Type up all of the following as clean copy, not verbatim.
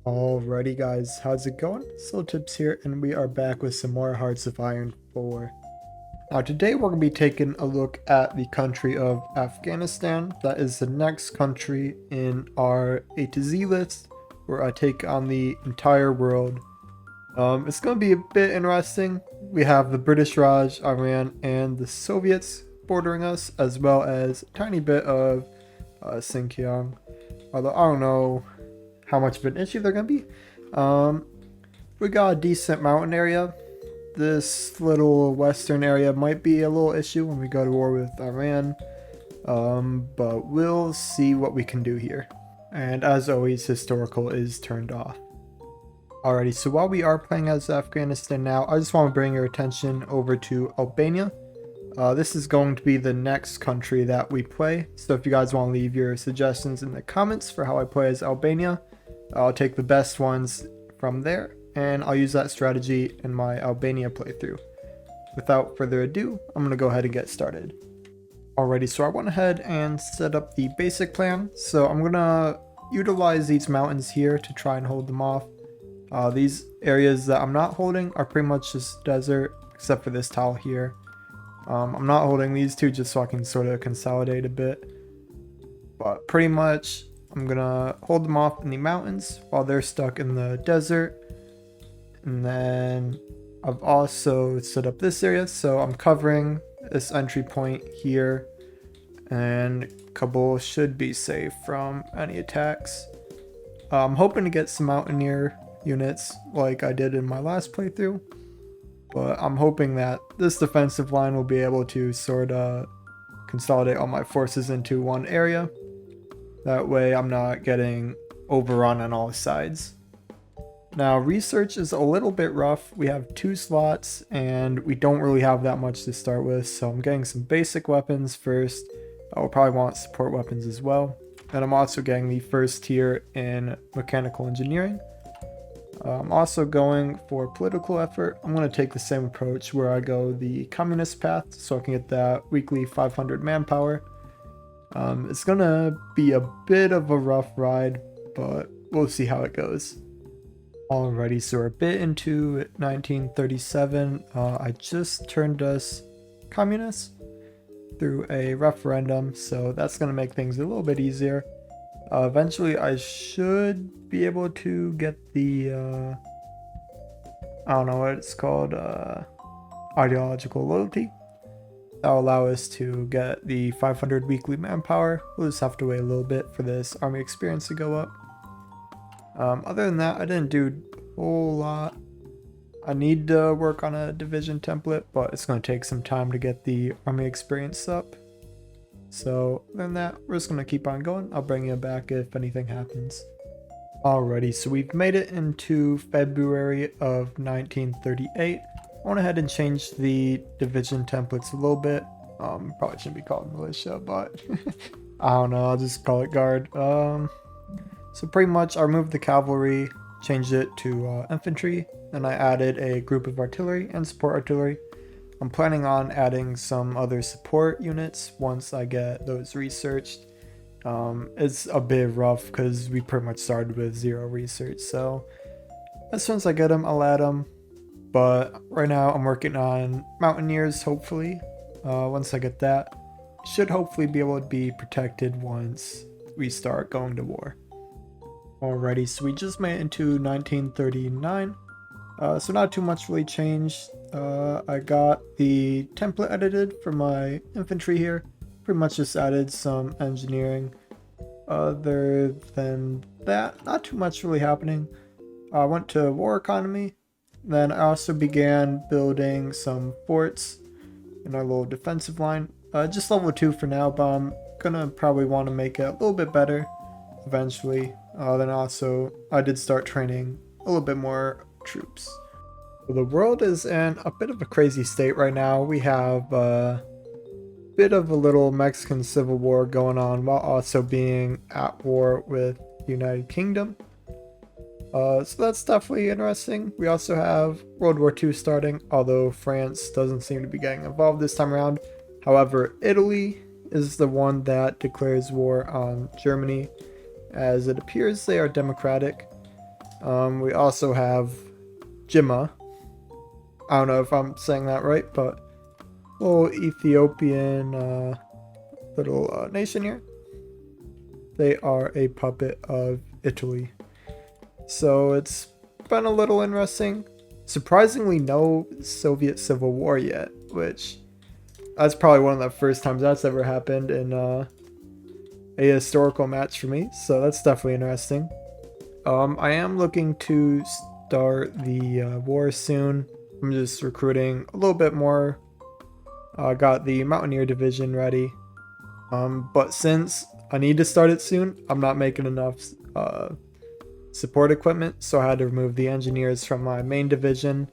Alrighty guys, how's it going? Tips here, and we are back with some more Hearts of Iron 4. Now today we're going to be taking a look at the country of Afghanistan. That is the next country in our A to Z list, where I take on the entire world. It's going to be a bit interesting. We have the British Raj, Iran, and the Soviets bordering us, as well as a tiny bit of Xinjiang. Although I don't know how much of an issue they're going to be. We got a decent mountain area. This little western area might be a little issue when we go to war with Iran. But we'll see what we can do here. And as always, historical is turned off. Alrighty, so while we are playing as Afghanistan now, I just want to bring your attention over to Albania. This is going to be the next country that we play. So if you guys want to leave your suggestions in the comments for how I play as Albania, I'll take the best ones from there, and I'll use that strategy in my Albania playthrough. Without further ado, I'm going to go ahead and get started. Alrighty, so I went ahead and set up the basic plan. So I'm going to utilize these mountains here to try and hold them off. These areas that I'm not holding are pretty much just desert, except for this tile here. I'm not holding these two just so I can sort of consolidate a bit. But pretty much I'm gonna hold them off in the mountains while they're stuck in the desert. And then I've also set up this area, so I'm covering this entry point here, and Kabul should be safe from any attacks. I'm hoping to get some mountaineer units like I did in my last playthrough, but I'm hoping that this defensive line will be able to sort of consolidate all my forces into one area. That way I'm not getting overrun on all sides. Now research is a little bit rough. We have 2 slots and we don't really have that much to start with, so I'm getting some basic weapons first. I'll probably want support weapons as well. And I'm also getting the first tier in mechanical engineering. I'm also going for political effort. I'm going to take the same approach where I go the communist path so I can get that weekly 500 manpower. It's going to be a bit of a rough ride, but we'll see how it goes. Alrighty, so we're a bit into 1937. I just turned us communist through a referendum, so that's going to make things a little bit easier. Eventually I should be able to get the I don't know what it's called, ideological loyalty. That'll allow us to get the 500 weekly manpower. We'll just have to wait a little bit for this army experience to go up. Other than that, I didn't do a whole lot. I need to work on a division template, but it's going to take some time to get the army experience up. So other than that, we're just going to keep on going. I'll bring you back if anything happens. Alrighty, so we've made it into February of 1938. I went ahead and changed the division templates a little bit. Probably shouldn't be called militia, but I don't know, I'll just call it guard. So pretty much I removed the cavalry, changed it to infantry, and I added a group of artillery and support artillery. I'm planning on adding some other support units once I get those researched. It's a bit rough because we pretty much started with 0 research, so as soon as I get them, I'll add them. But right now I'm working on mountaineers, hopefully. Once I get that, should hopefully be able to be protected once we start going to war. Alrighty, so we just made it into 1939. So not too much really changed. I got the template edited for my infantry here. Pretty much just added some engineering. Other than that, not too much really happening. I went to war economy. Then I also began building some forts in our little defensive line. Just level 2 for now, but I'm gonna probably want to make it a little bit better eventually. Then also I did start training a little bit more troops. So the world is in a bit of a crazy state right now. We have a bit of a little Mexican civil war going on while also being at war with the United Kingdom. So that's definitely interesting. We also have World War II starting, although France doesn't seem to be getting involved this time around. However, Italy is the one that declares war on Germany, as it appears they are democratic. We also have Jimma. I don't know if I'm saying that right, but little Ethiopian little nation here. They are a puppet of Italy. So it's been a little interesting. Surprisingly, no Soviet Civil War yet, which that's probably one of the first times that's ever happened in a historical match for me. So that's definitely interesting. I am looking to start the war soon. I'm just recruiting a little bit more. Got the Mountaineer Division ready. But since I need to start it soon, I'm not making enough support equipment, so I had to remove the engineers from my main division.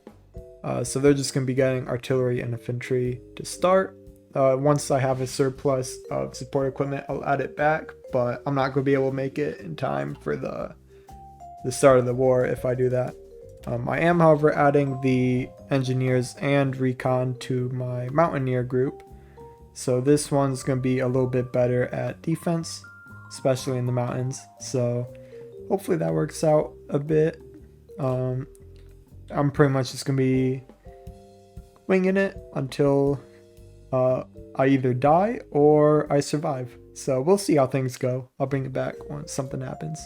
So they're just going to be getting artillery and infantry to start. Once I have a surplus of support equipment, I'll add it back, but I'm not going to be able to make it in time for the start of the war if I do that. I am, however, adding the engineers and recon to my Mountaineer group. So this one's going to be a little bit better at defense, especially in the mountains. So hopefully that works out a bit. I'm pretty much just going to be winging it until I either die or I survive. So we'll see how things go. I'll bring it back once something happens.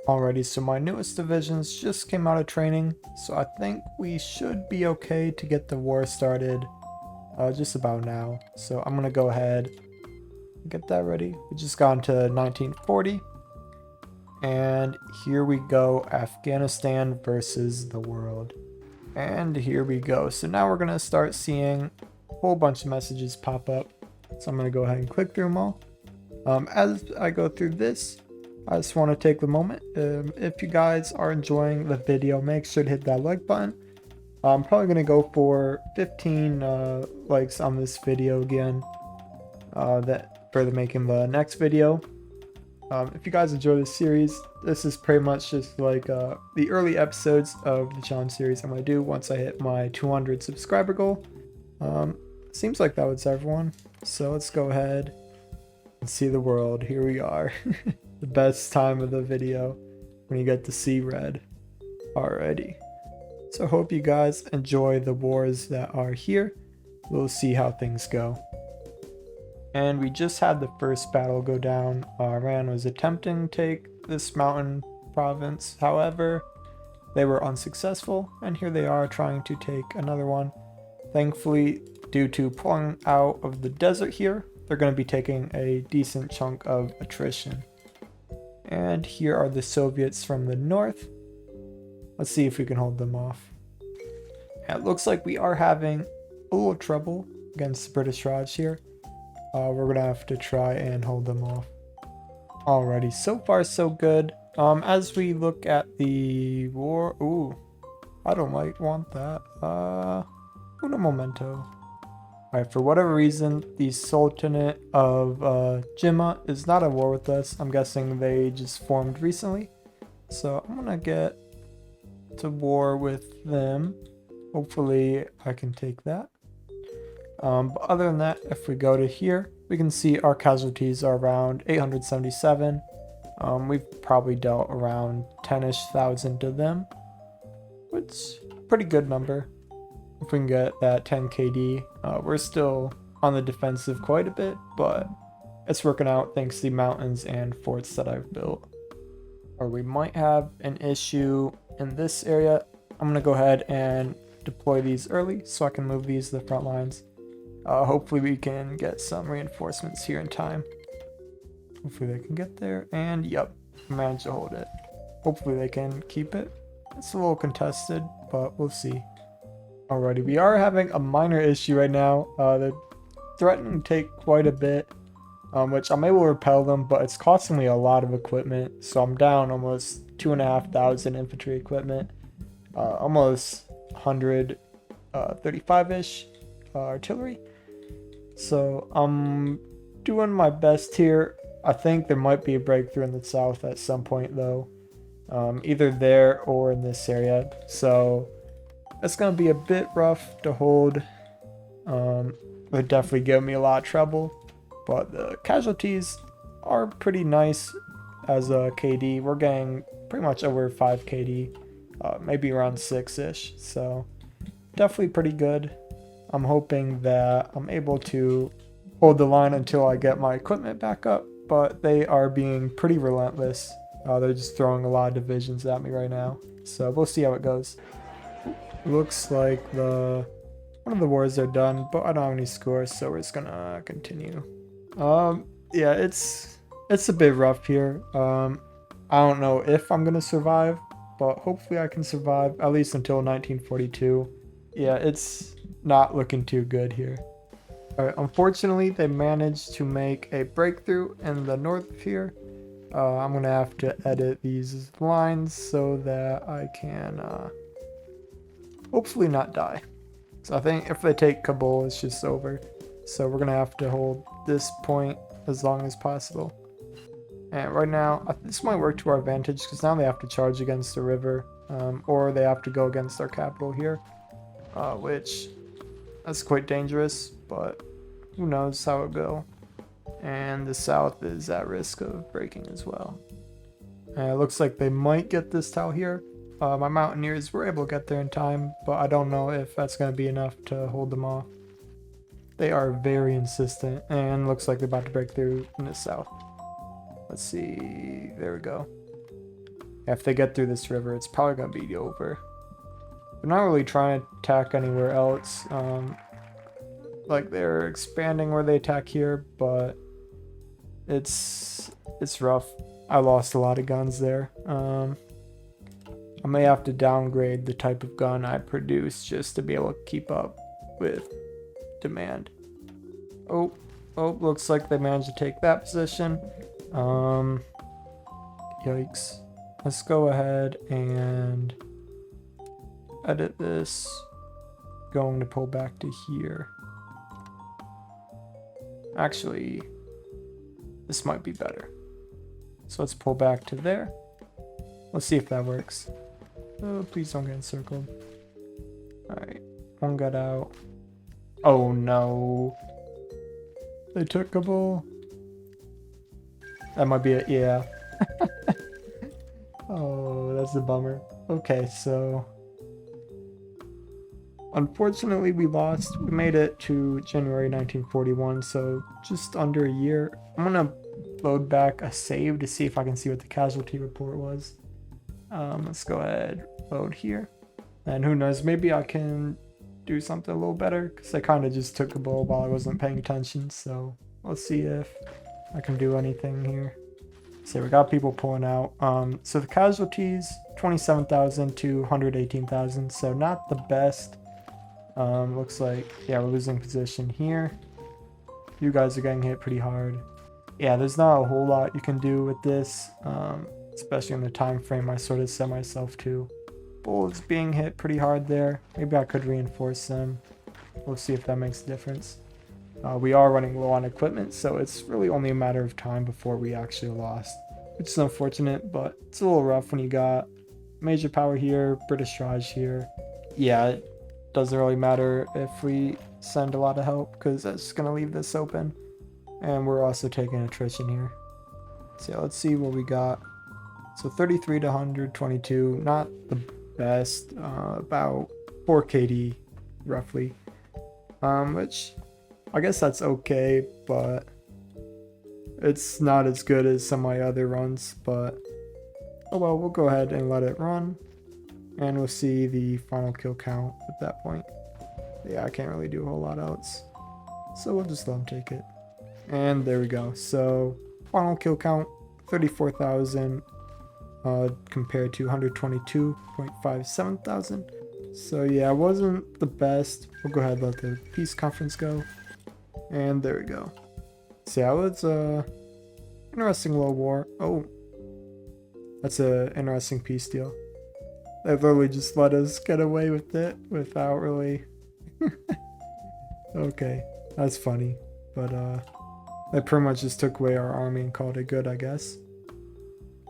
Alrighty, so my newest divisions just came out of training, so I think we should be okay to get the war started just about now. So I'm gonna go ahead and get that ready. We just got into 1940, and here we go, Afghanistan versus the world. And here we go. So now we're gonna start seeing a whole bunch of messages pop up. So I'm gonna go ahead and click through them all. As I go through this, I just want to take the moment. If you guys are enjoying the video, make sure to hit that like button. I'm probably going to go for 15 likes on this video again, that for making the next video. If you guys enjoy this series, this is pretty much just like the early episodes of the challenge series I'm going to do once I hit my 200 subscriber goal. Seems like that was everyone. So let's go ahead and see the world. Here we are. The best time of the video when you get to see red. Alrighty. So hope you guys enjoy the wars that are here. We'll see how things go. And we just had the first battle go down. Iran was attempting to take this mountain province. However, they were unsuccessful. And here they are trying to take another one. Thankfully, due to pulling out of the desert here, they're going to be taking a decent chunk of attrition. And here are the Soviets from the north. Let's see if we can hold them off. It looks like we are having a little trouble against the British Raj here. We're going to have to try and hold them off. Alrighty, so far so good. As we look at the war... Ooh, I don't want that. Uno momento. Alright, for whatever reason, the Sultanate of Jimma is not at war with us. I'm guessing they just formed recently. So I'm gonna get to war with them. Hopefully I can take that. But other than that, if we go to here, we can see our casualties are around 877. We've probably dealt around 10-ish thousand to them, which is a pretty good number. If we can get that 10 KD, we're still on the defensive quite a bit, but it's working out thanks to the mountains and forts that I've built. Or we might have an issue in this area. I'm going to go ahead and deploy these early so I can move these to the front lines. Hopefully we can get some reinforcements here in time. Hopefully they can get there, and yep, managed to hold it. Hopefully they can keep it. It's a little contested, but we'll see. Alrighty, we are having a minor issue right now. They're threatening to take quite a bit, which I'm able to repel them, but it's costing me a lot of equipment. So I'm down almost 2,500 infantry equipment, almost 135-ish artillery. So I'm doing my best here. I think there might be a breakthrough in the south at some point though, either there or in this area. So it's going to be a bit rough to hold. It definitely give me a lot of trouble, but the casualties are pretty nice as a KD. We're getting pretty much over 5 KD, maybe around 6-ish. So definitely pretty good. I'm hoping that I'm able to hold the line until I get my equipment back up, but they are being pretty relentless. They're just throwing a lot of divisions at me right now. So we'll see how it goes. Looks like one of the wars are done, but I don't have any scores, so we're just gonna continue. Yeah, it's a bit rough here. I don't know if I'm gonna survive, but hopefully I can survive at least until 1942. Yeah, it's not looking too good here. Alright, unfortunately, they managed to make a breakthrough in the north here. I'm gonna have to edit these lines so that I can hopefully not die. So I think if they take Kabul, it's just over. So we're gonna have to hold this point as long as possible. And right now, this might work to our advantage because now they have to charge against the river, or they have to go against our capital here, which that's quite dangerous, but who knows how it'll go. And the south is at risk of breaking as well. And it looks like they might get this towel here. My mountaineers were able to get there in time, but I don't know if that's going to be enough to hold them off. They are very insistent, and looks like they're about to break through in the south. Let's see. There we go. If they get through this river, it's probably going to be over. They're not really trying to attack anywhere else. Like they're expanding where they attack here, but it's rough. I lost a lot of guns there. I may have to downgrade the type of gun I produce just to be able to keep up with demand. Oh, looks like they managed to take that position. Yikes. Let's go ahead and edit this. Going to pull back to here. Actually, this might be better. So let's pull back to there. Let's see if that works. Oh, please don't get encircled. Alright, one got out. Oh no. They took Kabul. That might be it, yeah. Oh, that's a bummer. Okay, so unfortunately we lost. We made it to January 1941, so just under a year. I'm gonna load back a save to see if I can see what the casualty report was. Let's go ahead, load here. And who knows, maybe I can do something a little better, because I kind of just took a blow while I wasn't paying attention. So let's see if I can do anything here. So we got people pulling out. So the casualties, 27,000 to 118,000, so not the best. Looks like, yeah, we're losing position here. You guys are getting hit pretty hard. Yeah, there's not a whole lot you can do with this, especially in the time frame I sort of set myself to. Bullets being hit pretty hard there. Maybe I could reinforce them. We'll see if that makes a difference. We are running low on equipment, so it's really only a matter of time before we actually lost, which is unfortunate, but it's a little rough when you got major power here, British Raj here. Yeah, it doesn't really matter if we send a lot of help, because that's just going to leave this open. And we're also taking attrition here. So yeah, let's see what we got. So 33 to 122, not the best, about 4 KD roughly, which I guess that's okay, but it's not as good as some of my other runs. But oh well, we'll go ahead and let it run, and we'll see the final kill count at that point. Yeah, I can't really do a whole lot else, so we'll just let them take it. And there we go. So final kill count 34,000 compared to 122.57 thousand. So yeah, it wasn't the best. We'll go ahead and let the peace conference go. And there we go. So yeah, it's a interesting little war. Oh, that's a interesting peace deal. They literally just let us get away with it without really. Okay, that's funny. But they pretty much just took away our army and called it good, I guess.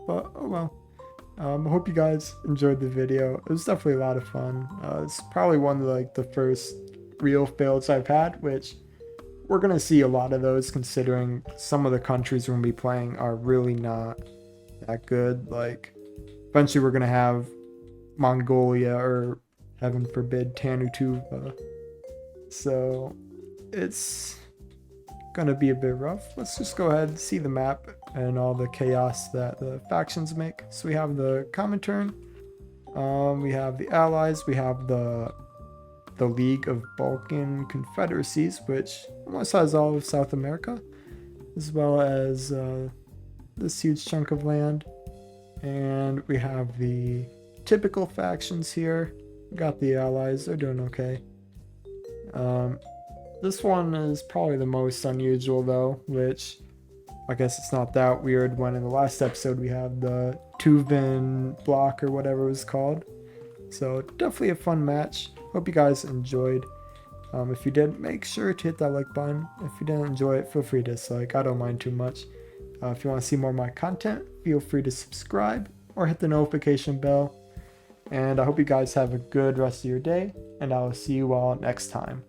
But oh well. I hope you guys enjoyed the video. It was definitely a lot of fun. It's probably one of the first real fails I've had, which we're gonna see a lot of those, considering some of the countries we're gonna be playing are really not that good. Like eventually we're going to have Mongolia, or heaven forbid, Tanutuva. So it's gonna be a bit rough. Let's just go ahead and see the map and all the chaos that the factions make. So we have the Comintern, we have the Allies, we have the League of Balkan Confederacies, which almost has all of South America, as well as this huge chunk of land. And we have the typical factions here. We got the Allies, they're doing okay. This one is probably the most unusual though, which I guess it's not that weird when in the last episode we had the Tuvan block or whatever it was called. So definitely a fun match. Hope you guys enjoyed. If you did, make sure to hit that like button. If you didn't enjoy it, feel free to dislike. I don't mind too much. If you want to see more of my content, feel free to subscribe or hit the notification bell. And I hope you guys have a good rest of your day, and I will see you all next time.